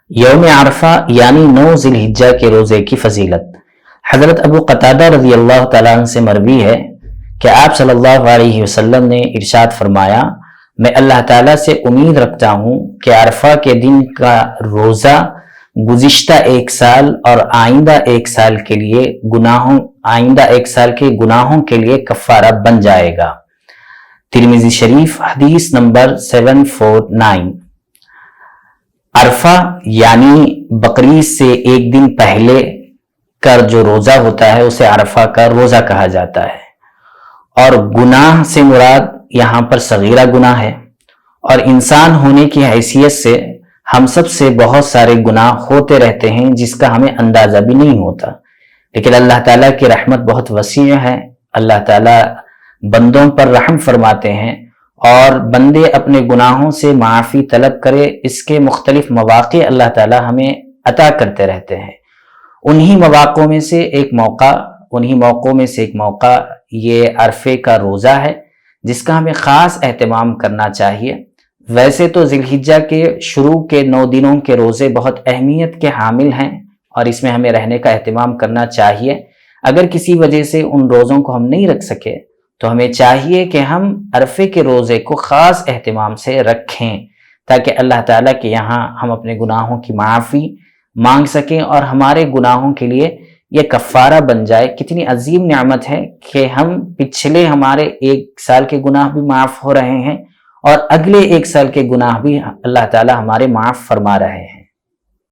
یوم عرفہ یعنی 9 ذی الحجہ کے روزے کی فضیلت۔ حضرت ابو قتادہ رضی اللہ تعالیٰ عنہ سے مروی ہے کہ آپ صلی اللہ علیہ وسلم نے ارشاد فرمایا، میں اللہ تعالیٰ سے امید رکھتا ہوں کہ عرفہ کے دن کا روزہ گزشتہ 1 سال اور آئندہ 1 سال کے گناہوں کے لیے کفارہ بن جائے گا۔ ترمذی شریف حدیث نمبر 749۔ عرفہ یعنی بقرعید سے 1 دن پہلے کا جو روزہ ہوتا ہے اسے عرفہ کا روزہ کہا جاتا ہے، اور گناہ سے مراد یہاں پر صغیرہ گناہ ہے، اور انسان ہونے کی حیثیت سے ہم سب سے بہت سارے گناہ ہوتے رہتے ہیں جس کا ہمیں اندازہ بھی نہیں ہوتا، لیکن اللہ تعالیٰ کی رحمت بہت وسیع ہے۔ اللہ تعالیٰ بندوں پر رحم فرماتے ہیں اور بندے اپنے گناہوں سے معافی طلب کرے، اس کے مختلف مواقع اللہ تعالیٰ ہمیں عطا کرتے رہتے ہیں۔ انہی مواقعوں میں سے ایک موقع یہ عرفے کا روزہ ہے، جس کا ہمیں خاص اہتمام کرنا چاہیے۔ ویسے تو ذی الحجہ کے شروع کے 9 دنوں کے روزے بہت اہمیت کے حامل ہیں اور اس میں ہمیں رہنے کا اہتمام کرنا چاہیے۔ اگر کسی وجہ سے ان روزوں کو ہم نہیں رکھ سکے تو ہمیں چاہیے کہ ہم عرفے کے روزے کو خاص اہتمام سے رکھیں، تاکہ اللہ تعالیٰ کے یہاں ہم اپنے گناہوں کی معافی مانگ سکیں اور ہمارے گناہوں کے لیے یہ کفارہ بن جائے۔ کتنی عظیم نعمت ہے کہ ہم پچھلے ہمارے 1 سال کے گناہ بھی معاف ہو رہے ہیں اور اگلے 1 سال کے گناہ بھی اللہ تعالیٰ ہمارے معاف فرما رہے ہیں۔